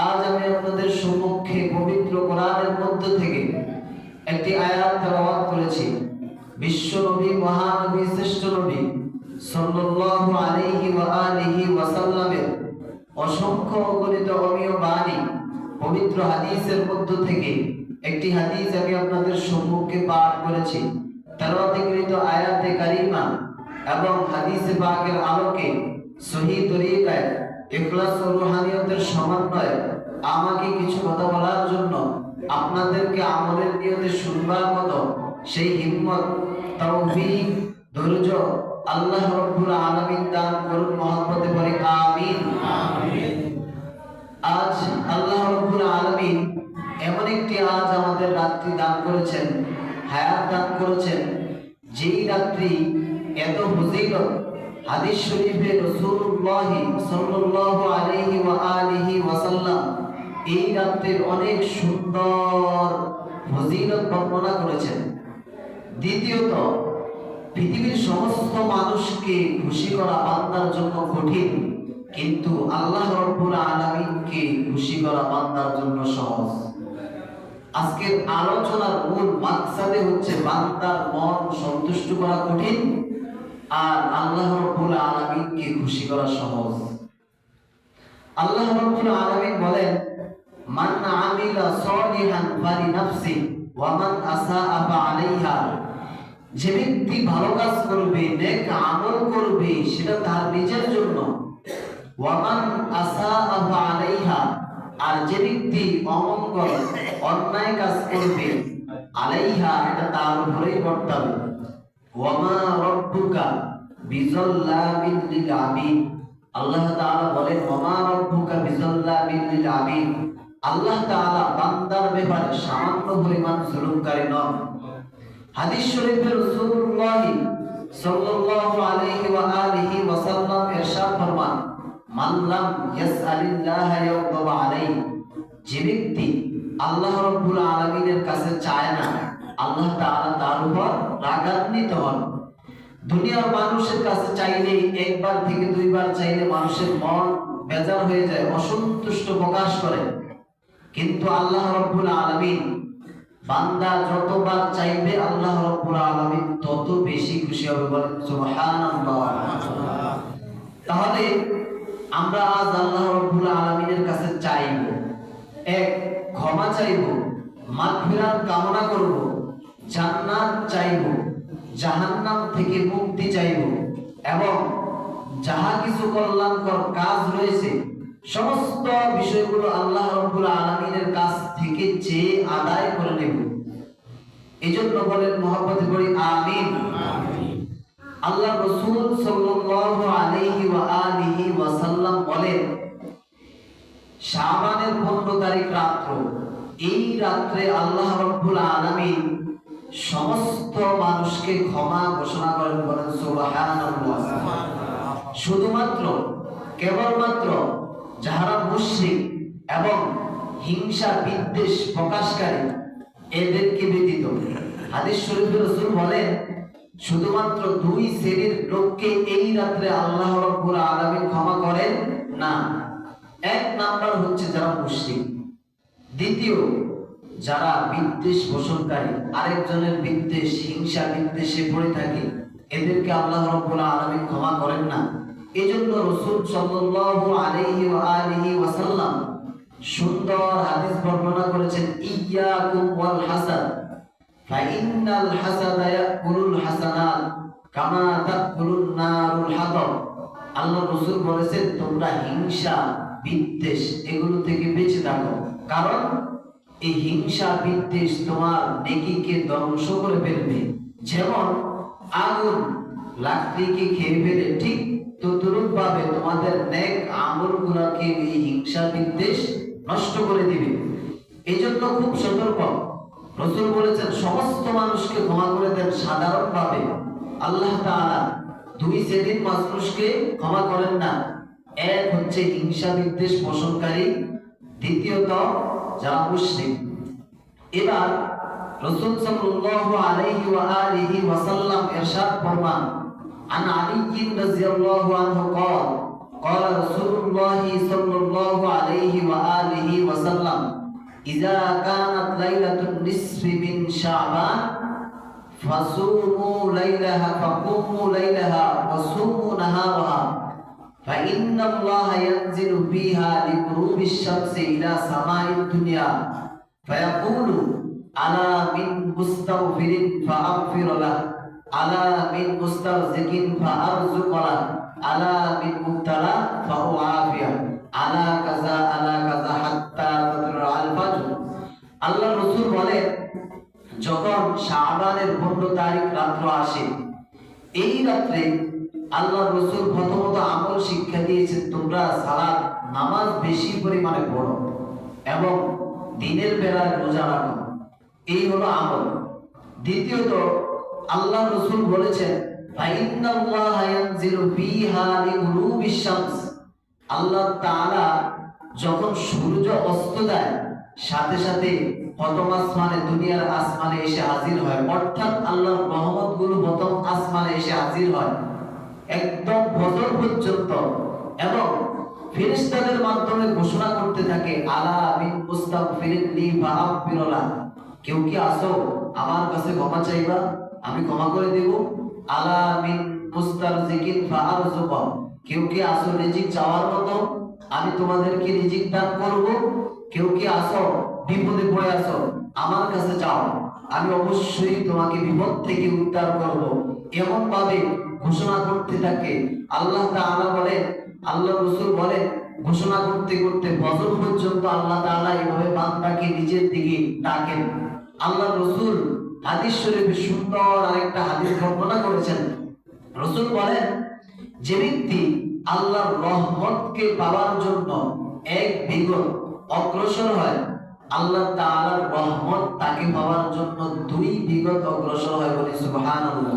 আজ আমি আপনাদের সম্মুখে পবিত্র কোরআনের মধ্য থেকে একটি আয়াত তেলাওয়াত করেছি। বিশ্ব নবী, মহানবী, শ্রেষ্ঠ নবী সাল্লাল্লাহু আলাইহি ওয়া আলিহি ওয়াসাল্লামের অসংখ্য অগণিত অমীয় বাণী পবিত্র হাদিসের মধ্য থেকে একটি হাদিস আমি আপনাদের সম্মুখে পাঠ করেছি। তেলাওয়াতকৃত আয়াতে কারিমা এবং হাদিসে পাকের আলোকে সহিহ তরিকায় ইখলাস ও রুহানিয়তের সমন্বয়ে আমাকে কিছু কথা বলার জন্য আপনাদেরকে আমলের নিয়তে শুনবার মতো সেই হিম্মত, তৌফিক, ধৈর্য আল্লাহ রাব্বুল আলামিন দান করুন। মহব্বতে পড়ি আমিন। আজ আল্লাহ রাব্বুল আলামিন এমন একটি আজ আমাদের রাত্রি দান করেছেন, হায়াত দান করেছেন, যেই রাত্রি এত ফজিলত। হাদিস শরীফে রাসূলুল্লাহ সাল্লাল্লাহু আলাইহি ওয়া আলিহি ওয়াসাল্লাম এই রাত্রির অনেক সুন্দর ফজিলত বর্ণনা করেছেন। দ্বিতীয়ত, পৃথিবীর সমস্ত মানুষকে খুশি করা বান্দার জন্য কঠিন, কিন্তু আল্লাহ রাব্বুল আলামিনকে খুশি করা বান্দার জন্য সহজ। আজকের আলোচনার মূল মাকসাদে হচ্ছে বান্দার মন সন্তুষ্ট করা কঠিন আর আল্লাহ রাব্বুল আলামিনকে খুশি করা সহজ। আল্লাহ রাব্বুল আলামিন বলেন, মান আমিলা সলিহান ফালিনাফসি ওয়া মান আসাআ ফাআলাইহা। যে ব্যক্তি ভালো কাজ করবে, নেক আমল করবে, সেটা তার নিজের জন্য। ওয়া মান আসাআ ফাআলাইহা, আর যে ব্যক্তি অমঙ্গল অন্যায় কাজ করবে, আলাইহা, এটা তার উপরেই বর্তাবে। ওয়া মা রাব্বুকা বিযাল্লামিন লিল আবিদ। আল্লাহ তাআলা বলেন, ওয়া মা রাব্বুকা বিযাল্লামিন লিল আবিদ। আল্লাহ তাআলা বান্দার ব্যাপারে সামান্য পরিমাণ জুলুমকারী নন। হাদিস শরীফে রাসূলুল্লাহ সাল্লাল্লাহু আলাইহি ওয়া আলিহি ওয়াসাল্লাম ইরশাদ ফরমান, মান লাম ইয়াসআলিল্লাহা ইয়াগদাব আলাইহি। যে ব্যক্তি আল্লাহ রাব্বুল আলামিনের কাছে চায় না, আল্লাহ তাআলা তার উপর রাগান্বিত হন। দুনিয়ার মানুষের কাছে চাইলে, একবার থেকে দুইবার চাইলে মানুষের মন বেজার হয়ে যায়, অসন্তুষ্ট প্রকাশ করে। কিন্তু আল্লাহ রাব্বুল আলামিন, বান্দা যতবার চাইবে আল্লাহ রাব্বুল আলামিন তত বেশি খুশি হবে। বলেন সুবহানাল্লাহ। তাহলে আমরা আজ আল্লাহ রাব্বুল আলামিনের কাছে চাইব, এক, ক্ষমা চাইব, মাগফিরাত কামনা করব, জান্নাত চাইব, জাহান্নাম থেকে মুক্তি চাইব, এবং যাহা কিছু কল্যাণকর কাজ রয়েছে সমস্ত বিষয়গুলো আল্লাহ রাব্বুল আলামিনের কাছ থেকে চেয়ে আদায় করে নেব। এজন্য বলেন মহব্বতে পড়ি আমিন। আল্লাহ রাসূল সাল্লাল্লাহু আলাইহি ওয়া আলিহি ওয়াসাল্লাম বলেন, শাবানের 15 তারিখ রাত্র, এই রাত্রে আল্লাহ রাব্বুল আলামিন সমস্ত মানুষকে ক্ষমা ঘোষণা করেন। বলেন সুবহানাল্লাহ। শুধুমাত্র, কেবলমাত্র যারা মুশরিক এবং হিংসা বিদ্বেষ প্রকাশকারী এদেরকে ব্যতীত। হাদিস শরীফে রাসূল বলেন, শুধুমাত্র 2 শ্রেণীর লোককে এই রাত্রে আল্লাহ রাব্বুল আলামিন ক্ষমা করেন না। এক নাম্বার হচ্ছে যারা মুশরিক, দ্বিতীয় যারা বিদ্বেষ পোষণকারী, আরেকজনের বিদ্বেষ, হিংসা বিদ্বেষে পড়ে থাকে, এদেরকে আল্লাহ রাব্বুল আলামিন ক্ষমা করেন না। এজন্য রাসূল সাল্লাল্লাহু আলাইহি ওয়া আলিহি ওয়াসাল্লাম সুন্দর হাদিস বর্ণনা করেছেন, ইয়াকুম ওয়াল হাসাদ ফাইন্নাল হাসাদা ইয়াকুলুল হাসানাত কামা তাকুলুন নারুল হাতাব। আল্লাহ রাসূল বলেছেন, তোমরা হিংসা বিদ্বেষ এগুলো থেকে বেঁচে থাকো, কারণ এই হিংসা বিদ্বেষ তোমার নেকিকে ধ্বংস করে ফেলবে। যেমন আগুন লাকড়িকে খেয়ে ফেলে, ঠিক তদ্রূপ ভাবে তোমাদের নেক আমলগুলোকে এই হিংসা বিদ্বেষ নষ্ট করে দিবে। এজন্য খুব সতর্ক। রাসূল বলেছেন, সমস্ত মানুষকে ক্ষমা করে দেন সাধারণভাবে। আল্লাহ তাআলা 2 শ্রেণীর মানুষকে ক্ষমা করেন না। এক হচ্ছে হিংসা বিদ্বেষ পোষণকারী, দ্বিতীয়ত যারা মুশরিক। এবার রাসূল সাল্লাল্লাহু আলাইহি ওয়া আলিহি ওয়াসাল্লাম ইরশাদ ফরমান, আন আলী রাদিয়াল্লাহু আনহু قال قال رسول الله صلى الله عليه وآله وسلم إذا كانت ليلة النصف من شعبان فصوموا ليلها فقوموا ليلها وصوموا نهارها فإن الله ينزل فيها لغروب الشمس إلى سماء الدنيا فيقول ألا من مستغفر فأغفر له ألا من مسترزق فأرزق له ألا من مبتلى فأعافيه ألا كذا حتى تطلع الفجر। আল্লাহ রাসূল বলেন, যখন শাবানের 15 তারিখ রাত্র আসে, এই রাত্রে আল্লাহ রাসূল প্রথমত আমল শিক্ষা দিয়েছেন, তোমরা সালাত নামাজ বেশি পরিমাণে পড়ো এবং দিনের বেলায় রোজা রাখো, এই হলো আমল। দ্বিতীয়ত আল্লাহ রাসূল বলেছেন, ফাইন্নাল্লাহা ইয়ানজিলু ফিহা লিগুরুবিশ শামস, আল্লাহ তাআলা যখন সূর্য অস্ত দেয় সাথে সাথে প্রথম আসমানে, দুনিয়ার আসমানে এসে হাজির হয়, অর্থাৎ আল্লাহর রহমতগুলো প্রথম আসমানে এসে হাজির হয় একদম ফজর পর্যন্ত, এবং ফেরেশতাদের মাধ্যমে ঘোষণা করতে থাকে, আলা মিন মুস্তাগফিরিন লি ফাআগফিরুলা, কেউ কি আসো আমার কাছে ক্ষমা চাইবা, আমি ক্ষমা করে দেব। আলা মিন মুস্তারজিকিন ফাআরযুক, কেউ কি আসো রিজিক চাওয়ার মতো, আমি তোমাদেরকে রিজিক দান করব। কেউ কি আসো বিপদে পড়ে আসো, আমার কাছে যাও, আমি অবশ্যই তোমাকে বিপদ থেকে উদ্ধার করব। এমন ভাবে ঘোষণা করতে থাকে। আল্লাহ তাআলা বলেন, আল্লাহ রাসূল বলেন, ঘোষণা করতে করতে ফজর পর্যন্ত আল্লাহ তাআলা এইভাবে বান্দাকে নিজের দিকে ডাকেন। আল্লাহ রাসূল হাদিস শরীফে সুন্দর আরেকটা হাদিস বর্ণনা করেছেন। রাসূল বলেন, যে ব্যক্তি আল্লাহর রহমতকে পাওয়ার জন্য এক বিগত অগ্রসর হয়, আল্লাহ তাআলার রহমত তাকে পাওয়ার জন্য 2 বিগত অগ্রসর হয়। বলি সুবহানাল্লাহ।